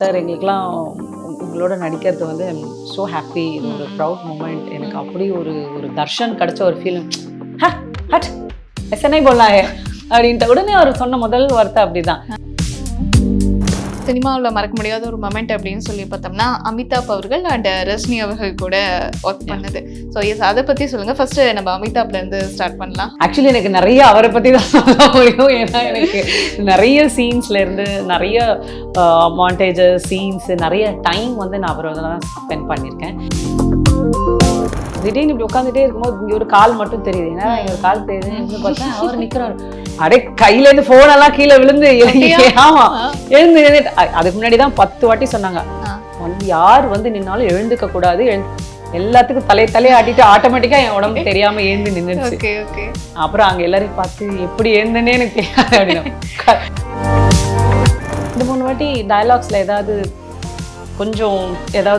Sir எங்களுக்கெல்லாம் உங்களோட நடிக்கிறது வந்து ஸோ ஹாப்பி, இது ஒரு ப்ரவுட் மூமெண்ட். எனக்கு அப்படி ஒரு ஒரு தர்ஷன் கிடைச்ச ஒரு ஃபீலிங். ஹட் எஸ்என்ஐ போடலாயே அப்படின்ட்டு உடனே அவர் சொன்ன முதல் வார்த்தை அப்படிதான். சினிமாவில் மறக்க முடியாத ஒரு மொமெண்ட் அப்படின்னு சொல்லி பார்த்தோம்னா அமிதாப் அவர்கள் அண்ட் ரஜினி அவர்கள் கூட ஒர்க் பண்ணது. ஸோ எஸ், அதை பற்றி சொல்லுங்கள். ஃபர்ஸ்ட் நம்ம அமிதாப்லேருந்து ஸ்டார்ட் பண்ணலாம். ஆக்சுவலி எனக்கு நிறைய அவரை பற்றி தான் சொல்ல முடியும். ஏன்னா எனக்கு நிறைய சீன்ஸ்லேருந்து நிறைய மாண்டேஜஸ் சீன்ஸ் நிறைய டைம் வந்து நான் அவரோட தான் ஸ்பெண்ட் பண்ணியிருக்கேன். திடீர்னு இப்படி உட்காந்துட்டே இருக்கும்போது இங்கே ஒரு கால் மட்டும் தெரியுது. ஏன்னா இங்கே ஒரு கால் தெரியுது பார்த்தா அவர் நிற்கிறார். அப்படியே கையிலேருந்து ஃபோனெல்லாம் கீழே விழுந்து ஆமா எழுந்து. அதுக்கு முன்னாடி தான் 10 வாட்டி சொன்னாங்க, யார் வந்து நின்னாலும் எழுந்துக்க கூடாது, எல்லாத்துக்கும் தலையை ஆட்டிட்டு ஆட்டோமேட்டிக்கா என் உடம்பு தெரியாம எழுந்து நின்றுச்சு. அப்புறம் அங்க எல்லாரையும் பார்த்து எப்படி எழுந்தனே எனக்கு தெரியாது அப்படின்னு 2-3 வாட்டி டயலாக்ஸ்ல ஏதாவது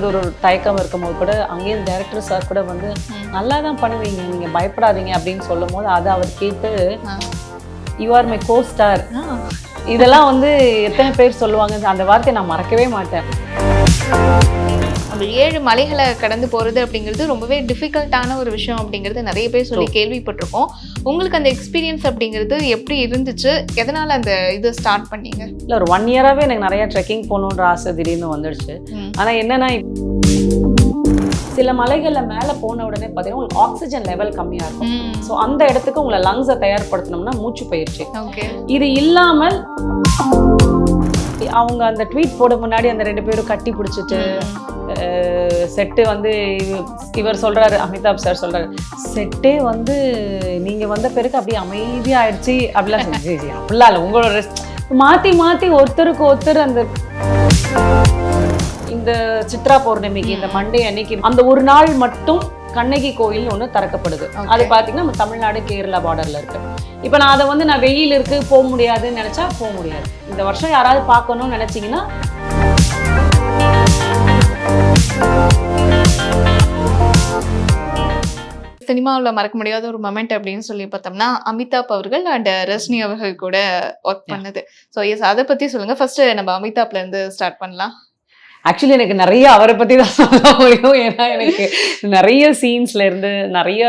ஒரு தயக்கம் இருக்கும்போது கூட அங்கேயும் டைரக்டர் சார் கூட வந்து நல்லா தான் பண்ணுவீங்க, நீங்க பயப்படாதீங்க அப்படின்னு சொல்லும் போது அதை அவர் கேட்டு you are my go star, இதெல்லாம் வந்து எத்தனை பேர் சொல்லுவாங்க. அந்த வார்த்தையை நான் மறக்கவே மாட்டேன். அந்த 7 மலைகளை கடந்து போகிறது அப்படிங்கிறது ரொம்பவே டிஃபிகல்ட்டான ஒரு விஷயம் அப்படிங்கிறது நிறைய பேர் சொல்லி கேள்விப்பட்டிருக்கோம். உங்களுக்கு அந்த எக்ஸ்பீரியன்ஸ் அப்படிங்கிறது எப்படி இருந்துச்சு? எதனால் அந்த இது ஸ்டார்ட் பண்ணீங்க? இல்லை, ஒரு 1 இயராகவே எனக்கு நிறையா ட்ரெக்கிங் போகணுன்ற ஆசை திடீர்னு வந்துடுச்சு. ஆனால் என்னன்னா சில மலைகளில் மேலே போன உடனே பார்த்தீங்கன்னா உங்களுக்கு ஆக்சிஜன் லெவல் கம்மியாக இருக்கும். ஸோ அந்த இடத்துக்கு உங்களை லங்ஸை தயார்படுத்தணும்னா மூச்சு பயிற்சி. இது இல்லாமல் அவங்க அந்த ட்வீட் போட முன்னாடி அந்த 2 பேரும் கட்டி பிடிச்சிட்டு செட்டு வந்து இவர் சொல்றாரு, அமிதாப் சார் சொல்றாரு, செட்டே வந்து நீங்க வந்த பிறகு அப்படியே அமைதியாயிடுச்சு அப்படிலாம் அப்படிலாம் இல்லை, உங்களோட மாற்றி மாற்றி ஒருத்தருக்கு ஒருத்தர் அந்த இந்த சித்ரா பௌர்ணமிக்கு இந்த மண்டே அன்னைக்கு அந்த ஒரு நாள் மட்டும் கண்ணகி கோயில் ஒன்று திறக்கப்படுது. அது பார்த்தீங்கன்னா நம்ம தமிழ்நாடு கேரளா பார்டர்ல இருக்கு. இப்போ நான் அதை வந்து நான் வெயில் இருக்கு போக முடியாதுன்னு நினைச்சா போக முடியாது. இந்த வருஷம் யாராவது பார்க்கணும்னு நினைச்சீங்கன்னா சினிமாவில் மறக்க முடியாத ஒரு மொமெண்ட் அப்படின்னு சொல்லி பார்த்தோம்னா அமிதாப் அவர்கள் அண்ட் ரஜினி அவர்கள் கூட ஒர்க் பண்ணது. ஸோ எஸ், அதை பற்றி சொல்லுங்கள். ஃபர்ஸ்ட் நம்ம அமிதாப்லேருந்து ஸ்டார்ட் பண்ணலாம். ஆக்சுவலி எனக்கு நிறைய அவரை பற்றி தான் சொல்ல முடியும். ஏன்னா எனக்கு நிறைய சீன்ஸ்லேருந்து நிறைய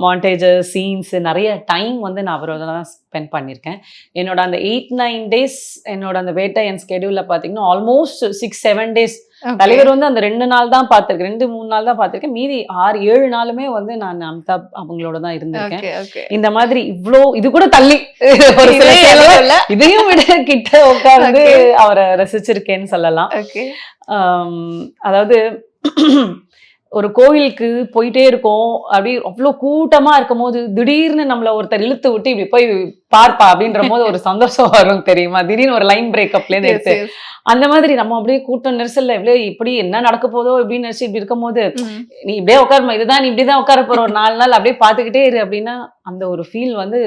மாண்டேஜஸ் சீன்ஸ் நிறைய டைம் வந்து நான் அவரோட தான் ஸ்பெண்ட் பண்ணியிருக்கேன். என்னோட அந்த 8-9 days என்னோட அந்த வேட்டை என் ஸ்கெடியூலில் பார்த்தீங்கன்னா ஆல்மோஸ்ட் 6-7 days தலைவர் வந்து அந்த 2 நாள் தான் பார்த்துருக்கேன், 2-3 நாள் தான் பார்த்துருக்கேன். மீதி 6-7 நாளுமே வந்து நான் அமிதாப் அவங்களோட தான் இருந்திருக்கேன். இந்த மாதிரி இவ்வளோ இது கூட தள்ளி ஒரு சில இதையும் விட கிட்ட உட்கார்ந்து அவரை ரசிச்சிருக்கேன்னு சொல்லலாம். அதாவது ஒரு கோவிலுக்கு போயிட்டே இருக்கோம், அப்படி அவ்வளோ கூட்டமா இருக்கும் போது திடீர்னு நம்மள ஒருத்தர் இழுத்து விட்டு இப்படி போய் பார்ப்பா அப்படின்ற போது ஒரு சந்தோஷம் வரும் தெரியுமா? திடீர்னு ஒரு லைன் பிரேக்கப்லேருந்து எடுத்து அந்த மாதிரி நம்ம அப்படியே கூட்டம் நெரிசல்ல இப்படி என்ன நடக்க போதோ அப்படின்னு நினைச்சு இப்படி இருக்கும் போது நீ இப்படியே உட்காருமா, இதுதான் நீ இப்படிதான் உட்கார போற ஒரு 4 நாள் அப்படியே பார்த்துக்கிட்டே இரு அப்படின்னா அந்த ஒரு ஃபீல் வந்து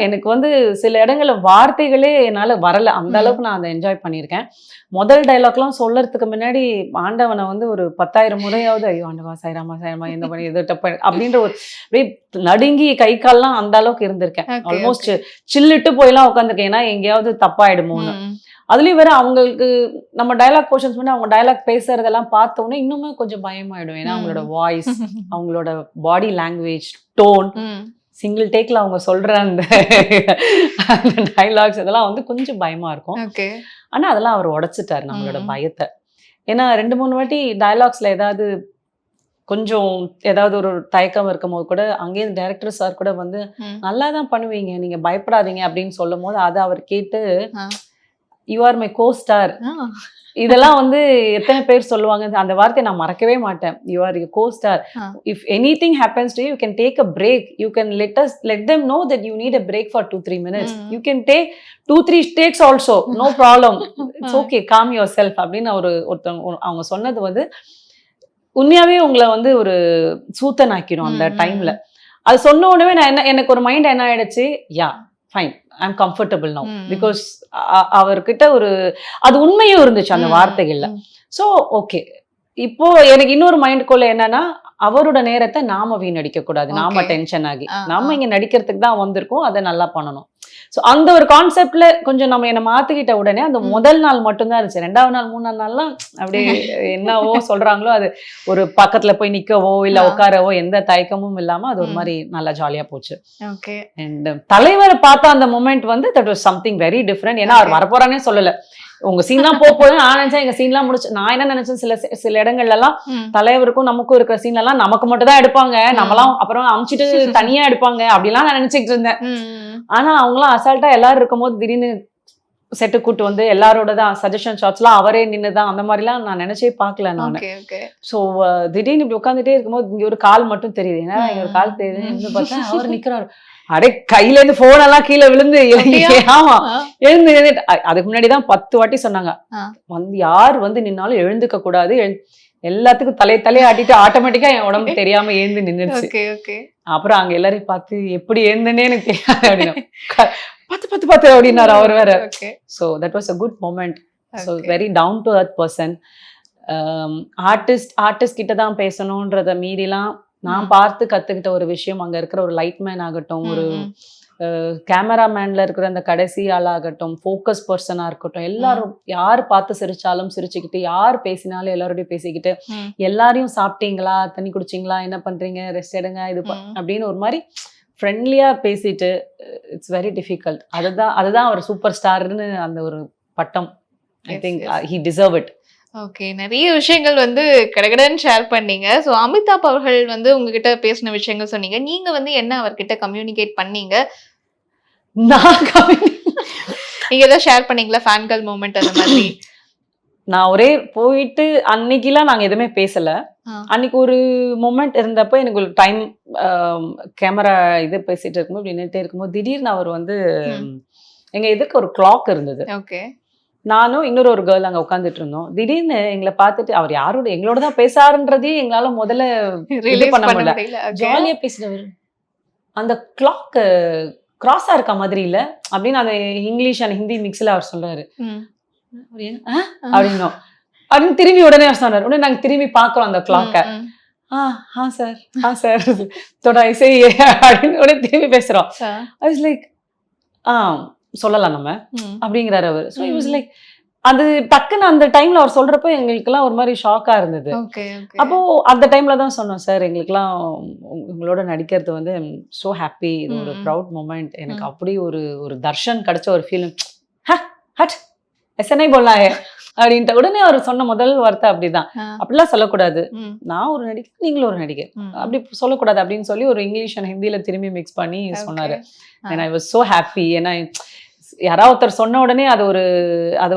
எனக்கு வந்து சில இடங்கள்ல வார்த்தைகளே என்னால வரல. அந்த அளவுக்கு நான் அதை என்ஜாய் பண்ணியிருக்கேன். முதல் டைலாக்லாம் சொல்றதுக்கு முன்னாடி ஆண்டவனை வந்து ஒரு 10,000 முறையாவது ஐயோ ஆண்டவா சாய்ராமா சாய்ராமா என்ன பண்ணி எது தப்ப அப்படின்ற ஒரு அப்படியே நடுங்கி கை கால்லாம் அந்த அளவுக்கு இருந்திருக்கேன். ஆல்மோஸ்ட் சில்லிட்டு போயெல்லாம் உட்காந்துருக்கேன். ஏன்னா எங்கேயாவது தப்பாயிடுமோன்னு. அதுலயும் வேற அவங்களுக்கு நம்ம டயலாக் போர்ஷன்ஸ் பண்ணி அவங்க டயலாக் பேசுறதெல்லாம் பார்த்தோன்னே இன்னுமே கொஞ்சம் பயமாயிடும். ஏன்னா அவங்களோட வாய்ஸ், அவங்களோட பாடி லாங்குவேஜ், டோன், சிங்கிள் டேக்ல அவங்க சொல்ற அந்த டைலாக்ஸ் இதெல்லாம் வந்து கொஞ்சம் பயமா இருக்கும். ஆனா அதெல்லாம் அவர் உடைச்சிட்டாரு நம்மளோட பயத்தை. ஏன்னா 2-3 வாட்டி டயலாக்ஸ்ல ஏதாவது ஒரு தயக்கம் இருக்கும் போது கூட அங்கேயும் டைரக்டர் சார் கூட வந்து நல்லா தான் பண்ணுவீங்க, நீங்க பயப்படாதீங்க அப்படின்னு சொல்லும் போது அதை அவர் கேட்டு you are my go star, இதெல்லாம் வந்து எத்தனை பேர் சொல்லுவாங்க. அந்த வார்த்தையை நான் மறக்கவே மாட்டேன். You are you go star. If anything happens to you can take a break, you can let them know that you need a break for 2-3 minutes. You can take 2-3 takes also, no problem. It's okay, calm yourself அப்படின்னு ஒருத்தவங்க அவங்க சொன்னது வந்து உண்மையாவே உங்களை வந்து ஒரு சூத்தனாக்கிடும் அந்த டைம்ல. அது சொன்ன உடனே எனக்கு ஒரு மைண்ட் என்ன ஆயிடுச்சு, yeah fine, I'm comfortable now, because அவர்கிட்ட அது உண்மையும் இருந்துச்சு அந்த வார்த்தைகள்ல. ஸோ ஓகே, இப்போ எனக்கு இன்னொரு மைண்டுக்குள்ள என்னன்னா, அவரோட நேரத்தை நாம வீணடிக்க கூடாது. நாம Okay. டென்ஷன் ஆகி. ஆ, நாம ஆ. இங்க நடிக்கிறதுக்கு தான் வந்திருக்கோம். அதை நல்லா பண்ணணும். சோ அந்த ஒரு கான்செப்ட்ல கொஞ்சம் நம்ம என்ன மாத்திக்கிட்ட உடனே அந்த முதல் நாள் மட்டும் தான் இருந்துச்சு. 2வது நாள் 3ஆவது நாள்லாம் அப்படியே என்னவோ சொல்றாங்களோ அது ஒரு பக்கத்துல போய் நிக்கவோ இல்ல உட்காரவோ எந்த தயக்கமும் இல்லாம அது ஒரு மாதிரி நல்லா ஜாலியா போச்சு. ஓகே. அண்ட் தலைவரை பார்த்த அந்த மொமெண்ட் வந்து that was something very different. ஏன்னா அவர் வரப்போறானே சொல்லல. உங்க சீன்லாம் போகுது நான் நினைச்சேன் எங்க சீன்லாம் முடிச்சு நான் என்ன நினைச்சேன் சில இடங்கள்ல எல்லாம் தலைவருக்கும் நமக்கும் இருக்கிற சீன் எல்லாம் நமக்கு மட்டும் தான் எடுப்பாங்க, நம்மலாம் அப்புறம் அமிச்சிட்டு தனியா எடுப்பாங்க அப்படிலாம் நான் நினைச்சிட்டு இருந்தேன். ஆனா அவங்களாம் அசால்ட்டா எல்லாரும் இருக்கும்போது திடீர்னு செட்டு கூட்டு வந்து எல்லாரோட தான் சஜஷன் ஷாட்ஸ்லாம் அவரே நின்னுதான் அந்த மாதிரிலாம் நான் நினைச்சே பார்க்கல நான். சோ திடீர்னு இப்படி உட்காந்துட்டே இருக்கும்போது இங்க ஒரு கால் மட்டும் தெரியுது. ஏன்னா இங்க ஒரு கால் தெரியுது இன்னும் பார்த்தா அவர் நிக்கிறாரு. அடே கையில இருந்து போன் எல்லாம் கீழே விழுந்து ஆமா எழுந்து அதுக்கு முன்னாடிதான் 10 வாட்டி சொன்னாங்க வந்து யார் வந்து நின்னாலும் எழுந்துக்க கூடாது, எல்லாத்துக்கும் தலையை ஆட்டிட்டு ஆட்டோமேட்டிக்கா என் உடம்பு தெரியாம எழுந்து நின்னுச்சு. அப்புறம் அங்க எல்லாரையும் பார்த்து எப்படி எழுந்துன்னே எனக்கு தெரியாது அப்படின்னு பத்து அப்படின்னாரு அவர் வேற. So that was a good moment. So very down to earth person. Artist கிட்ட தான் பேசணும்ன்றத மீறிலாம் நான் பார்த்து கத்துக்கிட்ட ஒரு விஷயம், அங்க இருக்கிற ஒரு லைட்மேன் ஆகட்டும், ஒரு கேமராமேன்ல இருக்கிற அந்த கடைசி ஆளாகட்டும், ஃபோக்கஸ் பர்சனா இருக்கட்டும், எல்லாரும் யார் பார்த்து சிரிச்சாலும் சிரிச்சுக்கிட்டு, யார் பேசினாலும் எல்லாரோடையும் பேசிக்கிட்டு, எல்லாரையும் சாப்பிட்டீங்களா, தண்ணி குடிச்சிங்களா, என்ன பண்றீங்க, ரெஸ்ட் எடுங்க, இது அப்படின்னு ஒரு மாதிரி ஃப்ரெண்ட்லியா பேசிட்டு, இட்ஸ் வெரி டிஃபிகல்ட். அதுதான் அவர் சூப்பர் ஸ்டார்னு அந்த ஒரு பட்டம். I think he deserve it. Okay, நிறைய விஷயங்கள் வந்து கடகடன்னு ஷேர் பண்ணீங்க. ஸோ அமிதாப் அவர்கள் வந்து உங்ககிட்ட பேசின விஷயங்கள் சொன்னீங்க. நீங்க வந்து என்ன அவர்கிட்ட கம்யூனிகேட் பண்ணீங்க? நீங்க ஏதாவது ஷேர் பண்ணீங்களா ஃபேன்கள் மூமெண்ட் அந்த மாதிரி? நான் ஒரே போயிட்டு அன்னைக்கெல்லாம் நாங்க எதுவுமே பேசல. அன்னைக்கு ஒரு மொமெண்ட் இருந்தப்போ எனக்கு ஒரு டைம் கேமரா இது பேசிட்டு இருக்கும்போது இப்படி நின்னுட்டே இருக்கும்போது திடீர்னு அவர் வந்து எங்க எதுக்கு ஒரு கிளாக் இருந்தது. ஓகே. நானும் இன்னொரு ஒரு கேர்ள் அங்க உட்காந்துட்டு இருந்தோம். திடீர்னு எங்களை பார்த்துட்டு அவர் யாரோட எங்களோட தான் பேசாருன்றதே எங்களால முதல்ல இது பண்ண முடியல. ஜாலியா பேசினவர் அந்த கிளாக் கிராஸா இருக்க மாதிரி இல்ல அப்படின்னு அந்த இங்கிலீஷ் அண்ட் ஹிந்தி மிக்ஸ்ல அவர் சொல்றாரு. அப்படின்னும் அப்படின்னு திரும்பி உடனே அவர் சொன்னார். உடனே நாங்க திரும்பி பாக்குறோம் அந்த கிளாக்க. சார் அப்படின்னு உடனே திரும்பி பேசுறோம். ஐ வாஸ் லைக் சொல்லலாம் நம்ம அப்படிங்கிறாரு அவர். ஸோ இட் வாஸ் லைக் அது டக்குன்னு அந்த டைம்ல அவர் சொல்றப்போ எங்களுக்கு எல்லாம் ஒரு மாதிரி ஷாக்கா இருந்தது. அப்போ அந்த டைம்ல தான் சொன்னோம், சார் எங்களுக்குலாம் உங்களோட நடிக்கிறது வந்து சோ ஹாப்பி, இது ஒரு ப்ரவுட் மூமெண்ட், எனக்கு அப்படி ஒரு தர்ஷன் கிடைச்ச ஒரு ஃபீலிங். எஸ்என்ஐ போடலாம் அப்படின்ட்டு உடனே அவர் சொன்ன முதல் வார்த்தை அப்படிதான். அப்படிலாம் சொல்லக்கூடாது, நான் ஒரு நடிகர் நீங்களும் ஒரு நடிகர், அப்படி சொல்லக்கூடாது அப்படின்னு சொல்லி ஒரு இங்கிலீஷ் அண்ட் ஹிந்தியில திரும்பி மிக்ஸ் பண்ணி சொன்னாரு. And I was so happy. ஏன்னா யாராவது ஒருத்தர் சொன்ன உடனே அது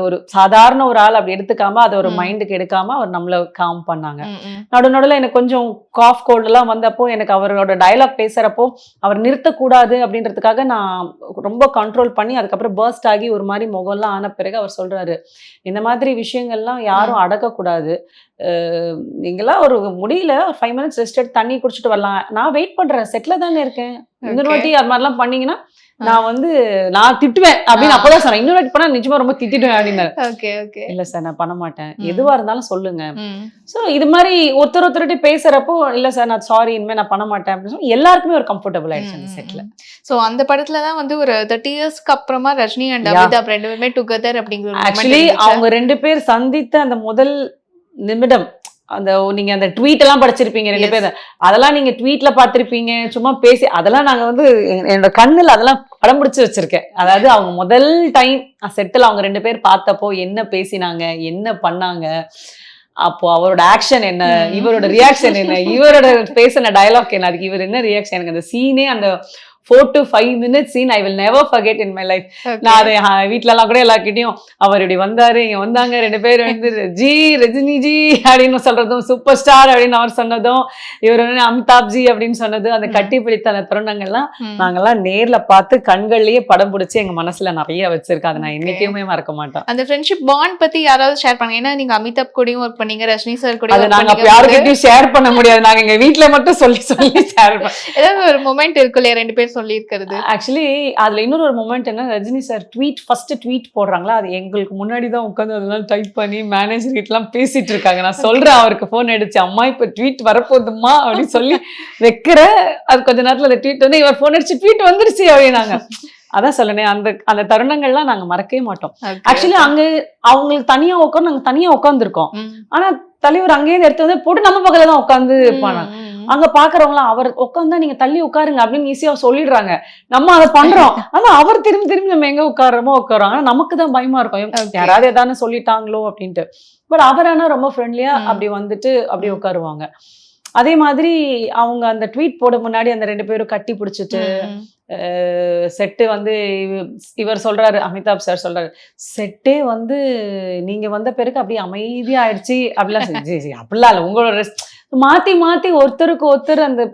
ஒரு சாதாரண ஒரு ஆள் அப்படி எடுத்துக்காம அதை ஒரு மைண்டுக்கு எடுக்காம அவர் நம்மள காம் பண்ணாங்க. நடுநடுல எனக்கு கொஞ்சம் காஃப் கோல்டு எல்லாம் வந்தப்போ எனக்கு அவரோட டயலாக் பேசுறப்போ அவர் நிறுத்தக்கூடாது அப்படின்றதுக்காக நான் ரொம்ப கண்ட்ரோல் பண்ணி அதுக்கப்புறம் பர்ஸ்ட் ஆகி ஒரு மாதிரி முகம்லாம் ஆன பிறகு அவர் சொல்றாரு, இந்த மாதிரி விஷயங்கள்லாம் யாரும் அடக்கக்கூடாது, நீங்களாம் ஒரு முடியல 5 minutes ரெஸ்ட் எடுத்து தண்ணி குடிச்சிட்டு வரலாம், நான் வெயிட் பண்றேன், செட்ல தானே இருக்கேன், இன்னொரு வாட்டி அது மாதிரிலாம் பண்ணீங்கன்னா நான் திட்டுவேன் அப்படின்னு அப்பதான் சொன்னேன். இன்னொரு வாட்டி பண்ணா நிஜமா ரொம்ப திட்டுவேன் அப்படின்னு. இல்ல சார் நான் பண்ண மாட்டேன், எதுவா இருந்தாலும் சொல்லுங்க. சோ இது மாதிரி ஒருத்தர்கிட்ட பேசுறப்போ இல்ல சார் நான் சாரி இனிமே நான் பண்ண மாட்டேன் அப்படின்னு சொல்லி எல்லாருக்குமே ஒரு கம்ஃபர்டபுள் ஆயிடுச்சு அந்த செட்ல. சோ அந்த படத்துலதான் வந்து ஒரு 30 yearsக்கு அப்புறமா ரஜினி அண்ட் அமிதாப் ரெண்டு பேருமே டுகெதர் அப்படிங்கிற ஆக்சுவலி அவங்க 2 பேர் சந்தித்த அந்த முதல் நிமிடம், அந்த நீங்க அந்த ட்வீட் எல்லாம் படிச்சிருப்பீங்க 2 பேரும், அதெல்லாம் நீங்க ட்வீட்ல பாத்திருப்பீங்க, சும்மா பேசி அதெல்லாம் நாங்க வந்து என்னோட கண்ணுல அதெல்லாம் படம் பிடிச்சு வச்சிருக்கேன். அதாவது அவங்க முதல் டைம் செட்டில் அவங்க 2 பேர் பார்த்தப்போ என்ன பேசினாங்க, என்ன பண்ணாங்க, அப்போ அவரோட ஆக்ஷன் என்ன, இவரோட ரியாக்ஷன் என்ன, இவரோட பேசின டயலாக் என்ன, அதுக்கு இவர் என்ன ரியாக்ஷன், எனக்கு அந்த சீனே அந்த 4 to 5 minutes scene I will never forget in my life. நான் அதை வீட்டுல எல்லாம் கூட எல்லார்கிட்டையும் அவர் இப்படி வந்தாரு, இங்க வந்தாங்க 2 பேர் வந்து ஜி ரஜினி ஜி அப்படின்னு சொல்றதும், சூப்பர் ஸ்டார் அப்படின்னு அவர் சொன்னதும், இவர் அமிதாப் ஜி அப்படின்னு சொன்னது, அந்த கட்டி பிடித்த அந்த தருணங்கள்லாம் நாங்கெல்லாம் நேர்ல பார்த்து கண்கள்லயே படம் பிடிச்சி எங்க மனசுல நிறைய வச்சிருக்கேன். அதை நான் என்னைக்குமே மறக்க மாட்டேன். அந்த ஃப்ரெண்ட்ஷிப் பாண்ட் பத்தி யாராவது ஷேர் பண்ணுங்க. ஏன்னா நீங்க அமிதாப் கூடயும் ஒர்க் பண்ணீங்க, ரஜினி சார் கூட அது நாங்க யாருக்கிட்டையும் ஷேர் பண்ண முடியாது, நாங்க எங்க வீட்டுல மட்டும் சொல்லி ஷேர் பண்ண. ஏதாவது ஒரு மொமெண்ட் இருக்குல்ல 2 பேர் பேர் சொல்லியிருக்கிறது. ஆக்சுவலி அதுல இன்னொரு ஒரு மொமெண்ட் என்ன, ரஜினி சார் ஃபர்ஸ்ட் ட்வீட் போடுறாங்களா, அது எங்களுக்கு முன்னாடி தான் உட்காந்து அதெல்லாம் டைப் பண்ணி மேனேஜர் கிட்டலாம் பேசிட்டு இருக்காங்க. நான் சொல்றேன் அவருக்கு ஃபோன் அடிச்சு, அம்மா இப்ப ட்வீட் வரப்போகுதுமா அப்படின்னு சொல்லி வைக்கிறேன். அது கொஞ்ச நேரத்துல அந்த ட்வீட் வந்து இவர் ஃபோன் அடிச்சு ட்வீட் வந்துருச்சு அப்படின்னாங்க. அதான் சொல்லனே, அந்த தருணங்கள்லாம் நாங்க மறக்கவே மாட்டோம். ஆக்சுவலி அங்க அவங்களுக்கு தனியா உட்காந்து நாங்க தனியா உட்காந்துருக்கோம். ஆனா தலைவர் அங்கேயே எடுத்து வந்து போட்டு நம்ம பக்கத்துல தான் உட்காந்து இருப்பாங்க. அங்க பாக்குறவங்களாம் அவர் உட்காந்தா நீங்க தள்ளி உட்காருங்க அப்படின்னு ஈஸியா சொல்லிடுறாங்க. நம்ம அதை பண்றோம். ஆனா அவர் திரும்பி நம்ம எங்க உட்காரோமோ உட்காரோம். ஆனா நமக்கு தான் பயமா இருக்கும், யாராவது ஏதாவது சொல்லிட்டாங்களோ அப்படின்ட்டு. பட் அவர் ஆனா ரொம்ப ஃப்ரெண்ட்லியா அப்படி வந்துட்டு அப்படியே உட்காருவாங்க. அதே மாதிரி அவங்க அந்த ட்வீட் போட முன்னாடி அந்த 2 பேரும் கட்டி பிடிச்சிட்டு செட்டு வந்து இவர் சொல்றாரு, அமிதாப் சார் சொல்றாரு, செட்டே வந்து நீங்க வந்த பிறகு அப்படியே அமைதியா ஆயிடுச்சு அப்படிலாம். அப்படிலாம் இல்ல, உங்களோட மாத்தி மாத்தி ஒருத்தருக்கு ஒருத்தர் அந்த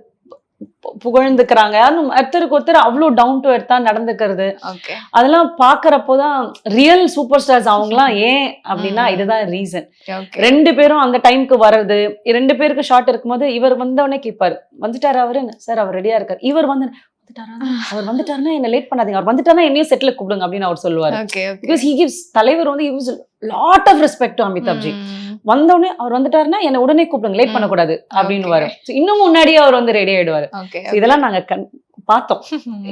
புகழ்ந்துக்கிறாங்க. ஒருத்தருக்கு ஒருத்தர் அவ்வளவு டவுன் டு எர்த்தா நடந்துக்கிறது. அதெல்லாம் பாக்குறப்போதான் ரியல் சூப்பர் ஸ்டார்ஸ் அவங்கலாம். ஏன் அப்படின்னா இதுதான் ரீசன். 2 பேரும் அந்த டைம்க்கு வர்றது, 2 பேருக்கு ஷார்ட் இருக்கும்போது இவர் வந்தவொடனே கேட்பாரு, வந்துட்டாரு அவரு சார், அவர் ரெடியா இருக்காரு. இவர் வந்து அவர் வந்துட்டாருன்னா என்ன லேட் பண்ணாதீங்க, அவர் வந்துட்டாருன்னா என்னையும் செட்டில் கூப்பிடுங்க அப்படின்னு அவர் சொல்லுவாரு. பிகாஸ் he gives, தலைவர் வந்து he gives lot of respect to Amitabh G. வந்தோடனே அவர் வந்துட்டாருன்னா என்ன உடனே கூப்பிடுங்க, லேட் பண்ணக்கூடாது அப்படின்னு வரும். இன்னும் முன்னாடியே அவர் வந்து ரெடி ஆயிடுவாரு. இதெல்லாம் நாங்க பார்த்தோம்.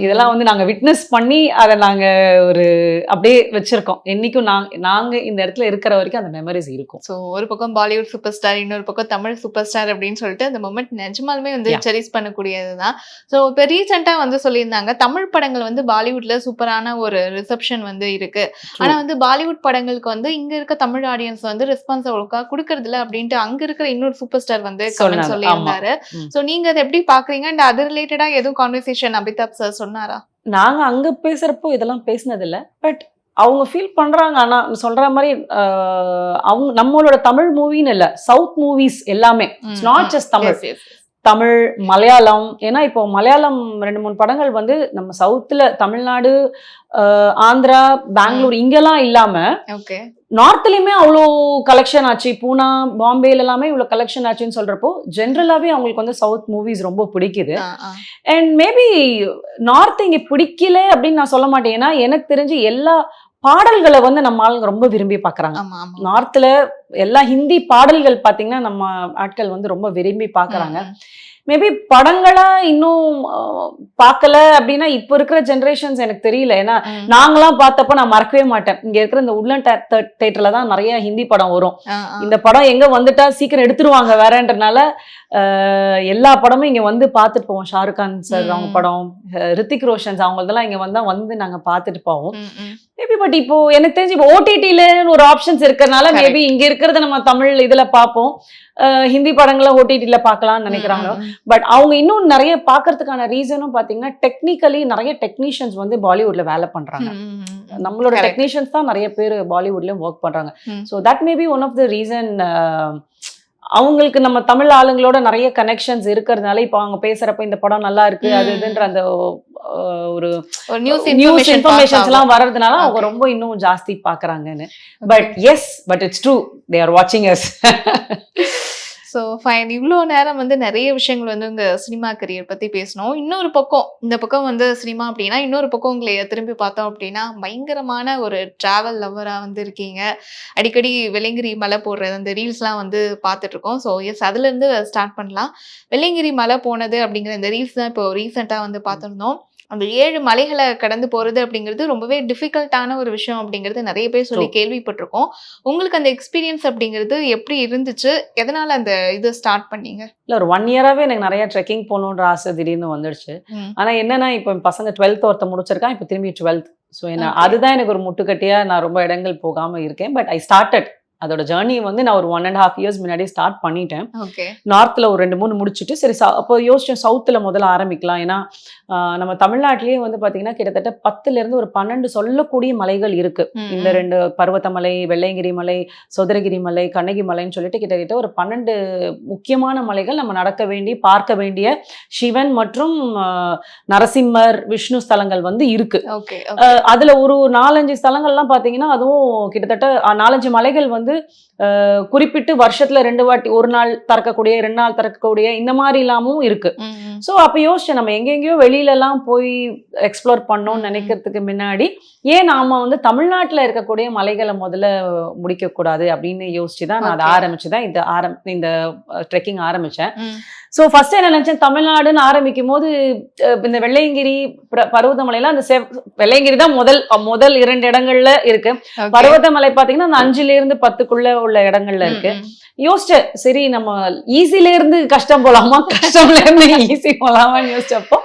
இதெல்லாம் வந்து நாங்க விட்னஸ் பண்ணி அதை நாங்க ஒரு அப்படியே வச்சிருக்கோம். என்னைக்கும் நாங்க இந்த இடத்துல இருக்கிற வரைக்கும் அந்த மெமரிஸ் இருக்கும். ஸோ ஒரு பக்கம் பாலிவுட் சூப்பர் ஸ்டார், இன்னொரு பக்கம் தமிழ் சூப்பர் ஸ்டார் அப்படின்னு சொல்லிட்டு அந்த மொமெண்ட் நிஜமாலுமே வந்து செரிஸ் பண்ணக்கூடியதுதான். ஸோ இப்போ ரீசெண்டாக வந்து சொல்லியிருந்தாங்க, தமிழ் படங்கள் வந்து பாலிவுட்ல சூப்பரான ஒரு ரிசப்ஷன் வந்து இருக்கு. ஆனா வந்து பாலிவுட் படங்களுக்கு வந்து இங்க இருக்க தமிழ் ஆடியன்ஸ் வந்து ரெஸ்பான்ஸ் ஒழுக்கா கொடுக்கறது இல்லை அப்படின்ட்டு அங்க இருக்கிற இன்னொரு சூப்பர் ஸ்டார் வந்து கமெண்ட் சொல்லியிருந்தாரு. ஸோ நீங்க அதை எப்படி பாக்குறீங்க? அண்ட் அது ரிலேட்டடா எதுவும் கான்வர்சேஷன் அமிதாப் சார் சொன்னாரா? நாங்க அங்க பேசுறப்போ இதெல்லாம் பேசினது இல்ல. பட் அவங்க ஃபீல் பண்றாங்க. ஆனா சொல்ற மாதிரி அவங்க நம்மளோட தமிழ் மூவின்னு இல்ல, சவுத் மூவிஸ் எல்லாமே, it's not just Tamil. Tamil, Malayalam. ஏன்னா இப்போ மலையாளம் 2-3 படங்கள் வந்து நம்ம சவுத்துல, தமிழ்நாடு, ஆந்திரா, பெங்களூர் இங்கெல்லாம் இல்லாம நார்த்லயுமே அவ்வளோ கலெக்ஷன் ஆச்சு. பூனா, பாம்பேல எல்லாமே இவ்வளவு கலெக்ஷன் ஆச்சுன்னு சொல்றப்போ ஜென்ரலாவே அவங்களுக்கு வந்து சவுத் மூவிஸ் ரொம்ப பிடிக்குது. அண்ட் மேபி நார்த் இங்க பிடிக்கல அப்படின்னு நான் சொல்ல மாட்டேன். ஏன்னா எனக்கு தெரிஞ்சு எல்லா பாடல்களை வந்து நம்ம ஆளுங்க ரொம்ப விரும்பி பாக்குறாங்க. நார்த்ல எல்லா ஹிந்தி பாடல்கள் பாத்தீங்கன்னா நம்ம ஆட்கள் வந்து ரொம்ப விரும்பி பாக்குறாங்க. மேபி படங்களா இன்னும் பார்க்கல அப்படின்னா இப்ப இருக்கிற ஜெனரேஷன்ஸ் எனக்கு தெரியல. ஏன்னா நாங்களாம் பார்த்தப்ப நான் மறக்கவே மாட்டேன், இங்க இருக்கிற இந்த உட்லண்ட் தியேட்டர்ல தான் நிறைய ஹிந்தி படம் வரும். இந்த படம் எங்க வந்துட்டா சீக்கிரம் எடுத்துருவாங்க வேறன்றனால எல்லா படமும் இங்க வந்து பார்த்துட்டு போவோம். ஷாருக் கான் சார் அவங்க படம், ரித்திக் ரோஷன்ஸ் அவங்களதெல்லாம் இங்க வந்தா வந்து நாங்க பார்த்துட்டு போவோம். மேபி பட் இப்போ எனக்கு தெரிஞ்சு இப்போ ஓடிடில ஒரு ஆப்ஷன்ஸ் இருக்கிறதுனால மேபி இங்க இருக்கிறத நம்ம தமிழ் இதுல பார்ப்போம், ஹிந்தி படங்களை ஓடிடில பார்க்கலாம்னு நினைக்கிறாங்க. பட் அவங்க இன்னும் நிறைய பார்க்கறதுக்கான ரீசனும் பாத்தீங்கன்னா டெக்னிக்கலி நிறைய டெக்னீஷியன்ஸ் வந்து பாலிவுட்ல வேலை பண்றாங்க. நம்மளோட டெக்னீஷியன்ஸ் தான் நிறைய பேர் பாலிவுட்லயும் ஒர்க் பண்றாங்க. So that maybe one of the reason. அவங்களுக்கு நம்ம தமிழ் ஆளுங்களோட நிறைய கனெக்ஷன்ஸ் இருக்கிறதுனால இப்போ அவங்க பேசுறப்ப இந்த படம் நல்லா இருக்கு அது இதுன்ற அந்த ஒரு நியூஸ் இன்ஃபர்மேஷன்ஸ் எல்லாம் வர்றதுனால அவங்க ரொம்ப இன்னும் ஜாஸ்தி பாக்குறாங்கன்னு. But yes, but it's true, they are வாட்சிங் அஸ். ஸோ ஃபைன், இவ்வளோ நேரம் வந்து நிறைய விஷயங்கள் வந்து உங்கள் சினிமா கரியர் பற்றி பேசணும். இன்னொரு பக்கம், இந்த பக்கம் வந்து சினிமா அப்படின்னா, இன்னொரு பக்கம் உங்களை திரும்பி பார்த்தோம் அப்படின்னா பயங்கரமான ஒரு ட்ராவல் லவ்வராக வந்து இருக்கீங்க. அடிக்கடி வெள்ளையங்கிரி மலை போடுறது அந்த ரீல்ஸ்லாம் வந்து பார்த்துட்ருக்கோம். ஸோ எஸ், அதுலேருந்து ஸ்டார்ட் பண்ணலாம். வெள்ளையங்கிரி மலை போனது அப்படிங்கிற இந்த ரீல்ஸ் தான் இப்போ ரீசெண்டாக வந்து பார்த்துருந்தோம். அந்த 7 மலைகளை கடந்து போகிறது அப்படிங்கிறது ரொம்பவே டிஃபிகல்ட்டான ஒரு விஷயம் அப்படிங்கிறது நிறைய பேர் சொல்லி கேள்விப்பட்டிருக்கோம். உங்களுக்கு அந்த எக்ஸ்பீரியன்ஸ் அப்படிங்கிறது எப்படி இருந்துச்சு? எதனால் அந்த இது ஸ்டார்ட் பண்ணீங்க? இல்லை, ஒரு 1 இயராகவே எனக்கு நிறைய ட்ரெக்கிங் போகணுன்ற ஆசை திடீர்னு வந்துடுச்சு. ஆனால் என்னன்னா இப்போ பசங்க 12th ஒருத்த முடிச்சிருக்கான், இப்போ திரும்பி 12th. ஸோ என்ன அதுதான் எனக்கு ஒரு முட்டுக்கட்டியாக நான் ரொம்ப இடங்கள் போகாமல் இருக்கேன். பட் ஐ ஸ்டார்டட் அதோட ஜேர்னி வந்து நான் ஒரு 1.5 years முன்னாடி ஸ்டார்ட் பண்ணிட்டேன். நார்த்தில் ஒரு 2-3 முடிச்சுட்டு சரி அப்போ யோசிச்சேன் சவுத்தில் முதல்ல ஆரம்பிக்கலாம். ஏன்னா நம்ம தமிழ்நாட்டிலேயே வந்து பார்த்தீங்கன்னா கிட்டத்தட்ட 10லேருந்து ஒரு 12 சொல்லக்கூடிய மலைகள் இருக்கு. இந்த 2 பர்வதமலை, வெள்ளையங்கிரி மலை, சோதரகிரி மலை, கண்ணகி மலைன்னு சொல்லிட்டு கிட்டத்தட்ட ஒரு 12 முக்கியமான மலைகள் நம்ம நடக்க வேண்டிய பார்க்க வேண்டிய சிவன் மற்றும் நரசிம்மர், விஷ்ணு ஸ்தலங்கள் வந்து இருக்கு. அதுல ஒரு 4-5 ஸ்தலங்கள்லாம் பார்த்தீங்கன்னா அதுவும் கிட்டத்தட்ட 4-5 மலைகள் வந்து வந்து குறிப்பிட்டு வருஷத்துல 2 வாட்டி, 1 நாள் திறக்கக்கூடிய, 2 நாள் திறக்கக்கூடிய, இந்த மாதிரி இல்லாமும் இருக்கு. ஸோ அப்போ யோசிச்சேன், நம்ம எங்கெங்கேயோ வெளியில எல்லாம் போய் எக்ஸ்ப்ளோர் பண்ணோம்னு நினைக்கிறதுக்கு முன்னாடி ஏன் நாம வந்து தமிழ்நாட்டுல இருக்கக்கூடிய மலைகளை முதல்ல முடிக்க கூடாது அப்படின்னு யோசிச்சுதான் நான் அதை ஆரம்பிச்சுதான் இந்த ட்ரெக்கிங் ஆரம்பிச்சேன். ஸோ ஃபர்ஸ்ட் என்ன நினைச்சேன், தமிழ்நாடுன்னு ஆரம்பிக்கும் போது இந்த வெள்ளையங்கிரி பர்வதமலையில அந்த வெள்ளையங்கிரி தான் முதல் 2 இடங்கள்ல இருக்கு. பர்வதமலை பாத்தீங்கன்னா அந்த 5ல இருந்து 10க்குள்ள உள்ள இடங்கள்ல இருக்கு. யோசிச்சேன், சரி நம்ம ஈஸில இருந்து கஷ்டம் போலாமா, கஷ்டம்ல இருந்து ஈஸி போலாமான்னு யோசிச்சப்போ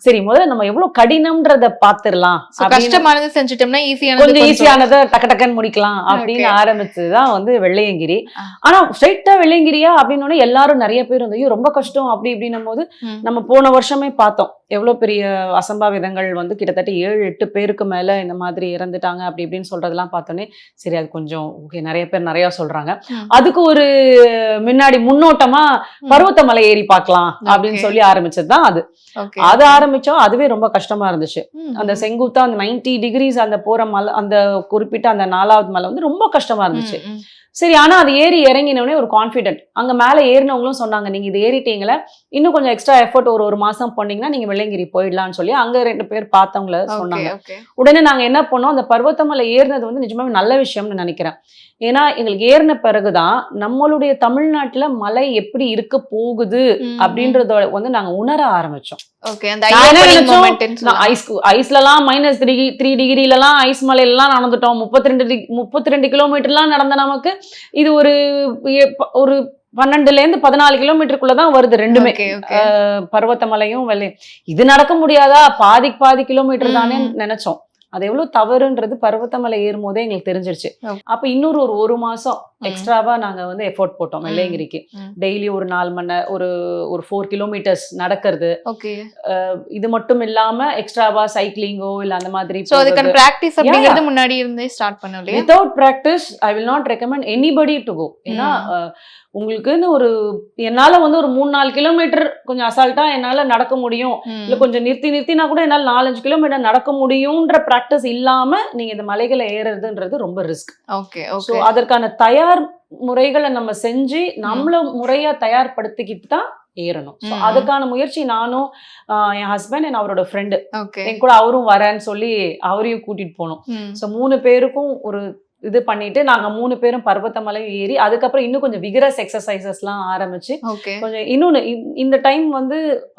சரி முதல்ல நம்ம எவ்வளவு கடினம்ன்றத பாத்துரலாம், கஷ்டமானது செஞ்சுட்டோம்னா கொஞ்சம் ஈஸியானதை டக்கு டக்குன்னு முடிக்கலாம் அப்படின்னு ஆரம்பிச்சதுதான் வந்து வெள்ளையங்கிரி. ஆனா ஸ்ட்ரைட்டா வெள்ளையங்கிரியா அப்படின்னு எல்லாரும் நிறைய பேர் வந்து ஐயோ ரொம்ப கஷ்டம் அப்படி இப்படின்னும் போது நம்ம போன வருஷமே பார்த்தோம் எவ்வளவு பெரிய அசம்பாவிதங்கள் வந்து கிட்டத்தட்ட 7-8 பேருக்கு மேல இந்த மாதிரி இறந்துட்டாங்க அப்படி இப்படின்னு சொல்றதெல்லாம் பார்த்தோன்னே சரி அது கொஞ்சம் ஓகே, நிறைய பேர் நிறைய சொல்றாங்க, அதுக்கு ஒரு முன்னாடி முன்னோட்டமா பர்வதமலை ஏறி பார்க்கலாம் அப்படின்னு சொல்லி ஆரம்பிச்சதுதான் அது ஆரம்பிச்சோம். அதுவே ரொம்ப கஷ்டமா இருந்துச்சு. அந்த செங்குத்தா அந்த 90 டிகிரிஸ் அந்த போற மலை, அந்த குறிப்பிட்ட அந்த 4வது மலை வந்து ரொம்ப கஷ்டமா இருந்துச்சு. சரி, ஆனா அது ஏறி இறங்கினோடனே ஒரு கான்ஃபிடென்ட், அங்க மேல ஏறினவங்களும் சொன்னாங்க நீங்க இது ஏறிட்டீங்களே இன்னும் கொஞ்சம் எக்ஸ்ட்ரா எஃபர்ட் ஒரு மாசம் பண்ணீங்கன்னா நீங்க வெள்ளையங்கிரி போயிடலாம்னு சொல்லி அங்க 2 பேர் பார்த்தவங்கள சொன்னாங்க. உடனே நாங்க என்ன பண்ணோம், அந்த பர்வதமலை ஏறினது வந்து நிஜமாவே நல்ல விஷயம்னு நினைக்கிறேன். ஏன்னா எங்களுக்கு ஏறின பிறகுதான் நம்மளுடைய தமிழ்நாட்டுல மலை எப்படி இருக்க போகுது அப்படின்றத வந்து நாங்க உணர ஆரம்பிச்சோம். ஐஸ்லாம் -3 டிகிரிலாம் ஐஸ் மலையிலாம் நடந்துட்டோம், 32 கிலோமீட்டர்லாம் நடந்த நமக்கு இது ஒரு 12ல இருந்து 14 கிலோமீட்டருக்குள்ளதான் வருது ரெண்டுமே, பர்வதமலையும் வெள்ளையும். இது நடக்க முடியாதா, பாதி கிலோமீட்டர் தானே நினைச்சோம். அது எவ்வளவு தவறுன்றது பர்வதமலை ஏறும் போதே எங்களுக்கு தெரிஞ்சிருச்சு. அப்ப இன்னொரு ஒரு மாசம் எக்ஸ்ட்ராவா நாங்க வந்து எஃபோர்ட் போட்டோம் வெள்ளையங்கிரிக்கு. டெய்லி ஒரு 4 மணி நேரம் ஒரு 4 கிலோமீட்டர்ஸ் நடக்கிறது. இது மட்டும் இல்லாம எக்ஸ்ட்ராவா சைக்கிளிங்கோ இல்ல அந்த மாதிரி. பிராக்டிஸ் அப்படிங்கிறது முன்னாடி இருந்தே ஸ்டார்ட் பண்ணல. Without practice I will not recommend anybody to go. ஏன்னா உங்களுக்குன்னு என்னால வந்து ஒரு 3-4 கிலோமீட்டர் கொஞ்சம் அசால்ட்டா என்னால நடக்க முடியும், இல்ல கொஞ்சம் நிறுத்தினா கூட என்னால 4-5 கிலோமீட்டர் நடக்க முடியும்ன்ற பிராக்டிஸ் இல்லாம நீங்க இந்த மலைகளை ஏறுறதுன்றது ரொம்ப ரிஸ்க். சோ அதற்கான தயார் முறைகளை நம்ம செஞ்சு நம்மள முறையா தயார்படுத்திக்கிட்டு தான் ஏறணும். அதுக்கான முயற்சி நானும் என் ஹஸ்பண்ட் என் அவரோட ஃப்ரெண்டு என் கூட அவரும் வரேன்னு சொல்லி அவரையும் கூட்டிட்டு போனோம். சோ 3 பேருக்கும் ஒரு இது பண்ணிட்டு நாங்க 3 பேரும் பர்வதமலையும் ஏறி அதுக்கப்புறம் இன்னும் கொஞ்சம் விகரஸ் எக்ஸசைசஸ்லாம் ஆரம்பிச்சு கொஞ்சம் இன்னொன்னு இந்த டைம் வந்து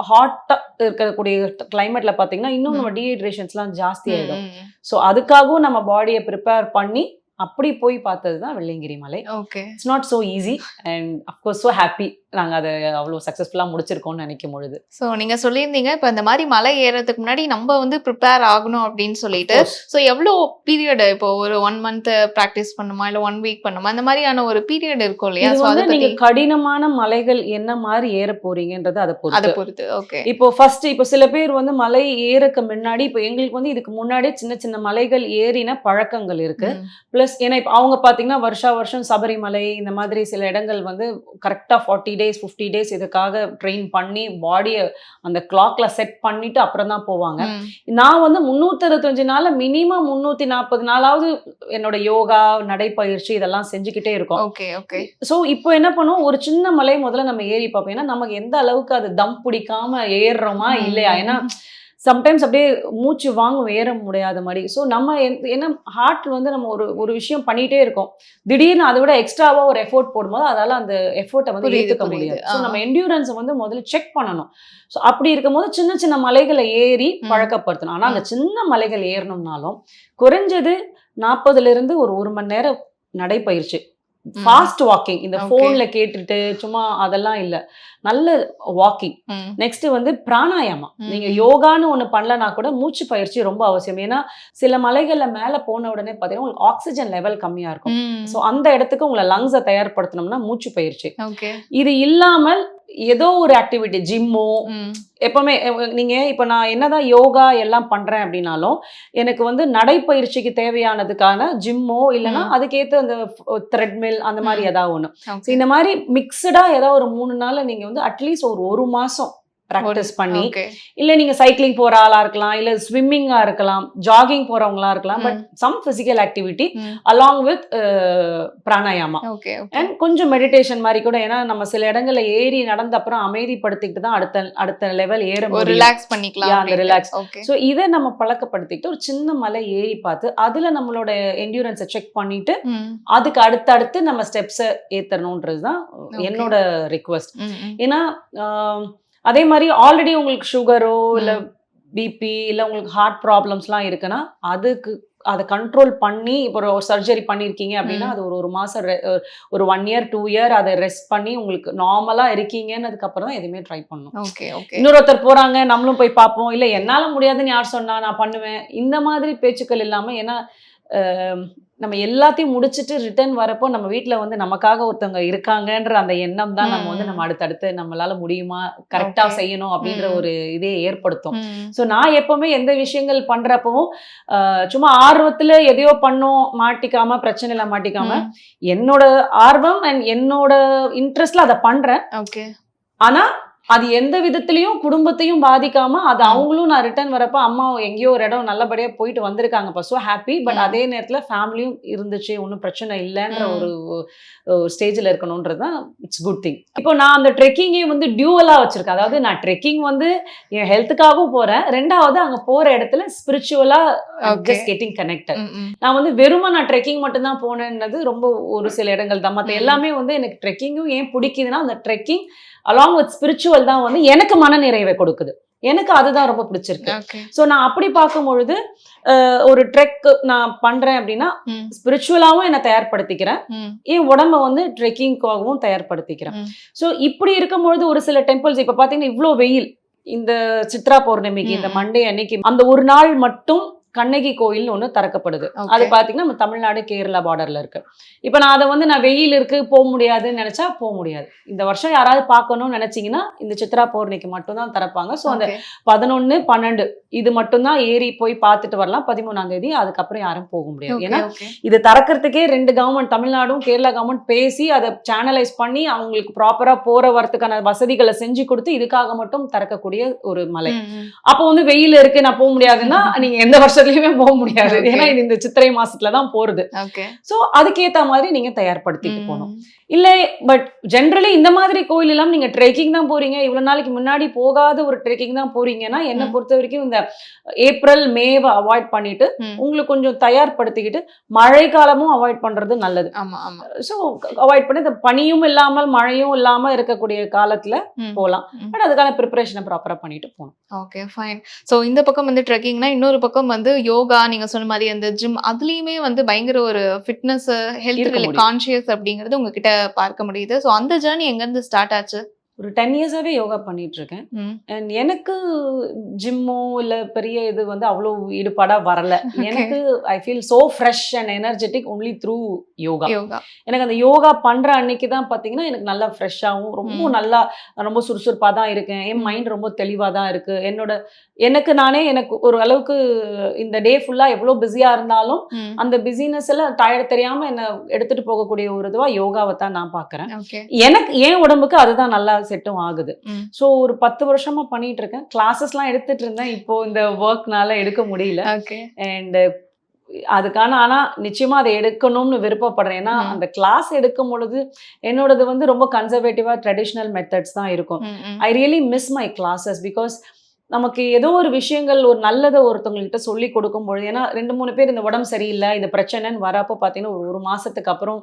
ஹாட்டா இருக்கக்கூடிய கிளைமேட்ல பாத்தீங்கன்னா இன்னும் நம்ம டீஹைட்ரேஷன்ஸ்லாம் ஜாஸ்தி ஆயிடும். ஸோ அதுக்காகவும் நம்ம பாடியை ப்ரிப்பேர் பண்ணி அப்படி போய் பார்த்ததுதான் வெள்ளையங்கிரி மலை. It's not so easy and of course so happy நாங்க அதை அவ்வளவு சக்சஸ்ஃபுல்லா முடிச்சிருக்கோம்னு நினைக்கும் பொழுது. ஸோ நீங்க சொல்லியிருந்தீங்க இப்போ இந்த மாதிரி மலை ஏறதுக்கு முன்னாடி நம்ம வந்து ப்ரிப்பேர் ஆகணும் அப்படின்னு சொல்லிட்டு. ஸோ எவ்வளோ பீரியட், இப்போ ஒரு 1 மந்த் ப்ராக்டிஸ் பண்ணுமா இல்ல 1 வீக் பண்ணுமா, அந்த மாதிரியான ஒரு பீரியட் இருக்கும் இல்லையா? நீங்க கடினமான மலைகள் என்ன மாதிரி ஏற போறீங்கன்றது அதை பொறுத்து. ஓகே, இப்போ ஃபர்ஸ்ட் இப்போ சில பேர் வந்து மலை ஏறக்கு முன்னாடி, இப்போ எங்களுக்கு வந்து இதுக்கு முன்னாடியே சின்ன சின்ன மலைகள் ஏறின பழக்கங்கள் இருக்கு. பிளஸ் ஏன்னா இப்போ அவங்க பாத்தீங்கன்னா வருஷம் சபரிமலை இந்த மாதிரி சில இடங்கள் வந்து கரெக்டா 40 days 50 days இதுக்காக ட்ரெயின் பண்ணி பாடியை அந்த கிளாக்ல செட் பண்ணிட்டு அப்புறம் தான் போவாங்க. நான் வந்து 365 நாள் மினிமம் 340 நாளாவது என்னோட யோகா நடைப்பயிற்சி இதெல்லாம் செஞ்சுக்கிட்டே இருக்கோம். சோ இப்போ என்ன பண்ணுவோம், ஒரு சின்ன மலை முதல்ல நம்ம ஏறி பார்ப்போம். ஏன்னா நமக்கு எந்த அளவுக்கு அது தம் பிடிக்காம ஏறுறோமா இல்லையா, ஏன்னா சம்டைம்ஸ் அப்படியே மூச்சு வாங்கும் ஏற முடியாத மாதிரி. ஸோ நம்ம என்ன ஹார்ட் வந்து நம்ம ஒரு விஷயம் பண்ணிகிட்டே இருக்கோம், திடீர்னு அதை விட எக்ஸ்ட்ராவா ஒரு எஃபோர்ட் போடும்போது அதால அந்த எஃபோர்ட்டை வந்து ஏற்றுக்க முடியாது. ஸோ நம்ம என்டியூரன்ஸை வந்து முதல்ல செக் பண்ணணும். ஸோ அப்படி இருக்கும்போது சின்ன சின்ன மலைகளை ஏறி பழக்கப்படுத்தணும். ஆனால் அந்த சின்ன மலைகள் ஏறணும்னாலும் குறைஞ்சது 40ல இருந்து ஒரு 1 மணி நேரம் நடைப்பயிற்சி, ஃபாஸ்ட் வாக்கிங், இந்த போன்ல கேட்டுட்டு சும்மா அதெல்லாம் இல்ல, நல்ல வாக்கிங். நெக்ஸ்ட் வந்து பிராணாயாமம். நீங்க யோகான்னு ஒண்ணு பண்ணலனா கூட மூச்சு பயிற்சி ரொம்ப அவசியம். ஏன்னா சில மலைகள்ல மேல போன உடனே பாத்தீங்கன்னா உங்களுக்கு ஆக்சிஜன் லெவல் கம்மியா இருக்கும். சோ அந்த இடத்துக்கு உங்களை லங்ஸை தயார்படுத்தணும்னா மூச்சு பயிற்சி. இது இல்லாமல் ஏதோ ஒரு ஆக்டிவிட்டி, ஜிம்மோ, எப்பவுமே நீங்க இப்ப நான் என்னதான் யோகா எல்லாம் பண்றேன் அப்படின்னாலும் எனக்கு வந்து நடைப்பயிற்சிக்கு தேவையானதுக்கான ஜிம்மோ இல்லைன்னா அதுக்கேற்ற அந்த த்ரெட்மில் அந்த மாதிரி ஏதாவது ஒண்ணு. இந்த மாதிரி மிக்சடா ஏதாவது ஒரு 3 நாள் நீங்க வந்து அட்லீஸ்ட் ஒரு மாசம் ப்ராக்டிஸ் பண்ணி, ஓகே இல்ல நீங்க சைக்கிளிங் போற ஆளா இருக்கலாம், இல்ல ஸ்விம்மிங்கா இருக்கலாம், ஜாகிங் போறவங்களா இருக்கலாம், but some physical activity along with pranayama okay and கொஞ்சம் மெடிடேஷன் மாதிரி கூட. ஏன்னா நம்ம சில இடங்கள்ல ஏறி நடந்த அப்புறம் அமைதிப்படுத்திக்கிட்டு தான் அடுத்த லெவல் ஏற ஒரு முடியும். ரிலாக்ஸ் பண்ணிக்கலாம் அந்த ரிலாக்ஸ். ஓகே ஸோ இதை நம்ம பழக்கப்படுத்திக்கிட்டு ஒரு சின்ன மலை ஏறி பார்த்து அதுல நம்மளோட என்டியூரன்ஸை செக் பண்ணிட்டு அதுக்கு அடுத்தடுத்து நம்ம ஸ்டெப்ஸை ஏத்தணும்ன்றது தான் என்னோட ரிக்வெஸ்ட். ஏன்னா அதே மாதிரி ஆல்ரெடி உங்களுக்கு சுகரோ இல்லை பிபி இல்லை உங்களுக்கு ஹார்ட் ப்ராப்ளம்ஸ்லாம் இருக்குன்னா அதை கண்ட்ரோல் பண்ணி இப்போ ஒரு சர்ஜரி பண்ணியிருக்கீங்க அப்படின்னா அது ஒரு மாதம் ஒரு 1 year 2 year அதை ரெஸ்ட் பண்ணி உங்களுக்கு நார்மலாக இருக்கீங்கன்னதுக்கு அப்புறம் தான் எதுவுமே ட்ரை பண்ணணும். இன்னொருத்தர் போகிறாங்க நம்மளும் போய் பார்ப்போம், இல்லை என்னால் முடியாதுன்னு யார் சொன்னா நான் பண்ணுவேன், இந்த மாதிரி பேச்சுக்கள் இல்லாமல். ஏன்னா நம்ம எல்லாத்தையும் முடிச்சுட்டு ரிட்டர்ன் வரப்போ நம்ம வீட்டில் வந்து நமக்காக ஒருத்தவங்க இருக்காங்கன்ற அந்த எண்ணம் தான் நம்ம வந்து நம்ம அடுத்தடுத்து நம்மளால முடியுமா கரெக்டாக செய்யணும் அப்படின்ற ஒரு இதே ஏற்படுத்தும். ஸோ நான் எப்பவுமே எந்த விஷயங்கள் பண்றப்பவும் சும்மா ஆர்வத்துல எதையோ பண்ணோம் மாட்டிக்காம பிரச்சனையில மாட்டிக்காம என்னோட ஆர்வம் அண்ட் என்னோட இன்ட்ரெஸ்ட்ல அதை பண்றேன். ஆனா அது எந்த விதத்திலையும் குடும்பத்தையும் பாதிக்காம அது அவங்களும் நான் ரிட்டர்ன் வரப்ப அம்மா எங்கேயோ ஒரு இடம் நல்லபடியா போயிட்டு வந்திருக்காங்க, ஸோ ஹாப்பி. பட் அதே நேரத்துல ஃபேமிலியும் இருந்துச்சு, ஒன்றும் பிரச்சனை இல்லைன்ற ஒரு ஸ்டேஜில் இருக்கணும்ன்றது தான் இட்ஸ் குட் திங். இப்போ நான் அந்த ட்ரெக்கிங்கே வந்து டியூவலாக வச்சிருக்கேன். அதாவது நான் ட்ரெக்கிங் வந்து என் ஹெல்த்துக்காகவும் போறேன், ரெண்டாவது அங்கே போற இடத்துல ஸ்பிரிச்சுவலாக ஜஸ்ட் கெட்டிங் கனெக்டட். நான் வந்து வெறுமை நான் ட்ரெக்கிங் மட்டும்தான் போனேன்னது ரொம்ப ஒரு சில இடங்கள் தான். மற்ற எல்லாமே வந்து எனக்கு ட்ரெக்கிங்கும் ஏன் பிடிக்குதுன்னா அந்த ட்ரெக்கிங் அலாங் வித் ஸ்பிரிச்சுவல் தான் வந்து எனக்கு மன நிறைவை கொடுக்குது. எனக்கு அதுதான் ரொம்ப பிடிச்சிருக்கு. ஸோ நான் அப்படி பார்க்கும் பொழுது ஒரு ட்ரெக் நான் பண்றேன் அப்படின்னா ஸ்பிரிச்சுவலாவும் என்னை தயார்படுத்திக்கிறேன், என் உடம்ப வந்து ட்ரெக்கிங்காகவும் தயார்படுத்திக்கிறேன். ஸோ இப்படி இருக்கும்பொழுது ஒரு சில டெம்பிள்ஸ் இப்ப பாத்தீங்கன்னா இவ்வளோ வெயில், இந்த சித்ரா பௌர்ணமிக்கு இந்த மண்டே அன்னைக்கு அந்த ஒரு நாள் மட்டும் கண்ணகி கோயில் ஒன்று திறக்கப்படுது. அது பாத்தீங்கன்னா நம்ம தமிழ்நாடு கேரளா பார்டர்ல இருக்கு. இப்ப நான் அதை வந்து நான் வெயில் இருக்கு போக முடியாதுன்னு நினைச்சா போக முடியாது. இந்த வருஷம் யாராவது பார்க்கணும்னு நினைச்சீங்கன்னா இந்த சித்ரா பௌர்ணமிக்கு மட்டும் தான் திறப்பாங்க. ஸோ அந்த 11, 12 இது மட்டும் தான் ஏறி போய் பார்த்துட்டு வரலாம். 13ஆம் தேதி அதுக்கப்புறம் யாரும் போக முடியாது. ஏன்னா இது திறக்கிறதுக்கே 2 கவர்மெண்ட், தமிழ்நாடும் கேரளா கவர்மெண்ட் பேசி அதை சேனலைஸ் பண்ணி அவங்களுக்கு ப்ராப்பரா போற வரதுக்கான வசதிகளை செஞ்சு கொடுத்து இதுக்காக மட்டும் திறக்கக்கூடிய ஒரு மலை. அப்போ வந்து வெயில் இருக்கு நான் போக முடியாதுன்னா நீங்க எந்த வருஷத்துலயுமே போக முடியாது. ஏன்னா இது இந்த சித்திரை மாசத்துலதான் போறது. சோ அதுக்கேத்த மாதிரி நீங்க தயார்படுத்திட்டு போகணும். இல்லை பட் ஜென்ரலி இந்த மாதிரி கோயில் எல்லாம் நீங்க ட்ரெக்கிங் தான் போறீங்க, இவ்வளவு நாளைக்கு முன்னாடி போகாத ஒரு ட்ரெக்கிங் தான் போறீங்கன்னா என்னை பொறுத்த வரைக்கும் இந்த ஏப்ரல் மேவை அவாய்ட் பண்ணிட்டு உங்களுக்கு கொஞ்சம் தயார்படுத்திக்கிட்டு மழை காலமும் அவாய்ட் பண்றது நல்லது. ஸோ அவாய்ட் பண்ணி இந்த பனியும் இல்லாமல் மழையும் இல்லாம இருக்கக்கூடிய காலத்துல போகலாம். பட் அதுக்கான ப்ரிப்பரேஷனை ப்ராப்பரா பண்ணிட்டு போகணும். Okay fine. ஸோ இந்த பக்கம் வந்து ட்ரெக்கிங்னா, இன்னொரு பக்கம் வந்து யோகா, நீங்க சொன்ன மாதிரி அந்த ஜிம், அதுலயுமே வந்து பயங்கர ஒரு ஃபிட்னஸ் ஹெல்த் கான்ஷியஸ் அப்படிங்கிறது உங்ககிட்ட பார்க்க முடியுது. ஸோ அந்த ஜேர்னி எங்கேருந்து ஸ்டார்ட் ஆச்சு? ஒரு 10 years-ஆவே யோகா பண்ணிட்டு இருக்கேன். அண்ட் எனக்கு ஜிம்மோ இல்ல பெரிய இது வந்து அவ்வளோ ஈடுபாடா வரல. எனக்கு I feel so fresh and energetic only through yoga. எனக்கு அந்த யோகா பண்ற அன்னைக்கு தான் பாத்தீங்கன்னா எனக்கு நல்லா ஃப்ரெஷ்ஷாகவும் ரொம்ப சுறுசுறுப்பா தான் இருக்கேன். என் மைண்ட் ரொம்ப தெளிவா தான் இருக்கு. எனக்கு ஒரு அளவுக்கு இந்த டே ஃபுல்லா எவ்வளவு பிஸியா இருந்தாலும் அந்த பிஸினஸ் எல்லாம் டயர்ட் தெரியாம என்ன எடுத்துட்டு போகக்கூடிய ஒரு இதுவா யோகாவை தான் நான் பாக்குறேன். எனக்கு என் உடம்புக்கு அதுதான் நல்லா செட்டும் ஆகுது. ஸோ ஒரு 10 வருஷமா பண்ணிட்டு இருக்கேன். கிளாஸஸ்லாம் எடுத்துட்டு இருந்தேன், இப்போ இந்த ஒர்க்னால எடுக்க முடியல. அண்ட் அதுக்கான ஆனா நிச்சயமா அதை எடுக்கணும்னு விருப்பப்படுறேன். ஏன்னா அந்த கிளாஸ் எடுக்கும் பொழுது என்னோடது வந்து ரொம்ப கன்சர்வேட்டிவா ட்ரெடிஷ்னல் மெத்தட்ஸ் தான் இருக்கும். I really miss my classes because நமக்கு ஏதோ ஒரு விஷயங்கள் ஒரு நல்லதை ஒருத்தவங்கள்ட்ட சொல்லி கொடுக்கும் பொழுது, ஏன்னா 2-3 பேர் இந்த உடம்பு சரியில்லை இது பிரச்சனைன்னு வரப்போ பார்த்தீங்கன்னா ஒரு மாசத்துக்கு அப்புறம்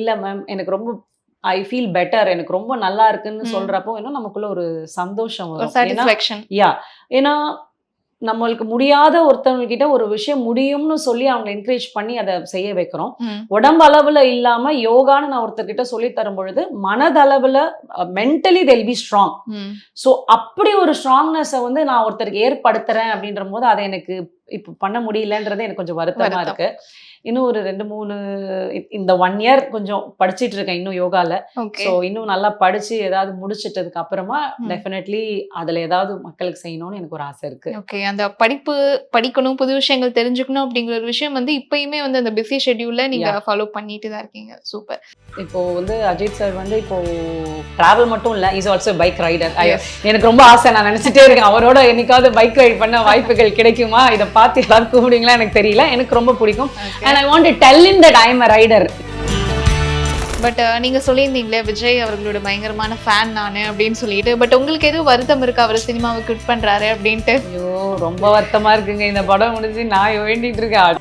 இல்லை மேம் எனக்கு ரொம்ப ஐ ஃபீல் பெட்டர், எனக்கு ரொம்ப நல்லா இருக்குன்னு சொல்றப்போ இன்னும் நமக்குள்ள ஒரு சந்தோஷம் வரும். ஏன்னா நம்மளுக்கு முடியாத ஒருத்தவங்ககிட்ட ஒரு விஷயம் முடியும்னு சொல்லி அவங்க என்கரேஜ் பண்ணி அதை செய்ய வைக்கிறோம். உடம்பு அளவுல இல்லாம யோகான்னு நான் ஒருத்தர்கிட்ட சொல்லி தரும் பொழுது மனதளவுல mentally they'll be strong. So அப்படி ஒரு ஸ்ட்ராங்னஸை வந்து நான் ஒருத்தருக்கு ஏற்படுத்துறேன் அப்படின்ற போது அதை எனக்கு இப்போ பண்ண முடியலன்றது எனக்கு கொஞ்சம் வருத்தமா இருக்கு. இன்னும் ஒரு 2-3 இந்த 1 இயர் கொஞ்சம் படிச்சிட்டு இருக்கேன் இன்னும் யோகால. ஓகே. ஸோ இன்னும் நல்லா படிச்சு ஏதாவது முடிச்சிட்டதுக்கு அப்புறமா டெஃபினெட்லி அதுல ஏதாவது மக்களுக்கு செய்யணும்னு எனக்கு ஒரு ஆசை இருக்கு. ஓகே. அந்த படிக்கணும், புது விஷயங்கள் தெரிஞ்சுக்கணும் அப்படிங்கிற ஒரு விஷயம் வந்து இப்பயுமே வந்து அந்த பிஸி ஷெட்யூல்ல நீங்க ஃபாலோ பண்ணிட்டு தான் இருக்கீங்க. சூப்பர். இப்போ வந்து அஜித் சார் வந்து இப்போ டிராவல் மட்டும் இல்ல, இஸ் ஆல்சோ பைக் ரைடர். எனக்கு ரொம்ப ஆசை, நான் நினைச்சிட்டே இருக்கேன் அவரோட என்னைக்காவது பைக் ரைட் பண்ண வாய்ப்புகள் கிடைக்குமா, இதை பார்த்து எல்லாரும் கூப்பிடுங்களா எனக்கு தெரியல. எனக்கு ரொம்ப பிடிக்கும். And I want to tell him that I am a rider. But நீங்க சொல்லியிருந்தீங்களே விஜய் அவர்களோட பயங்கரமான ஃபேன் நானு அப்படின்னு சொல்லிட்டு, பட் உங்களுக்கு எதுவும் வருத்தம் இருக்கா அவர் சினிமாவை குவிட் பண்றாரு அப்படின்ட்டு? ஐயோ ரொம்ப வருத்தமா இருக்குங்க. இந்த படம் முடிஞ்சு நான் வேண்டிட்டு இருக்கேன்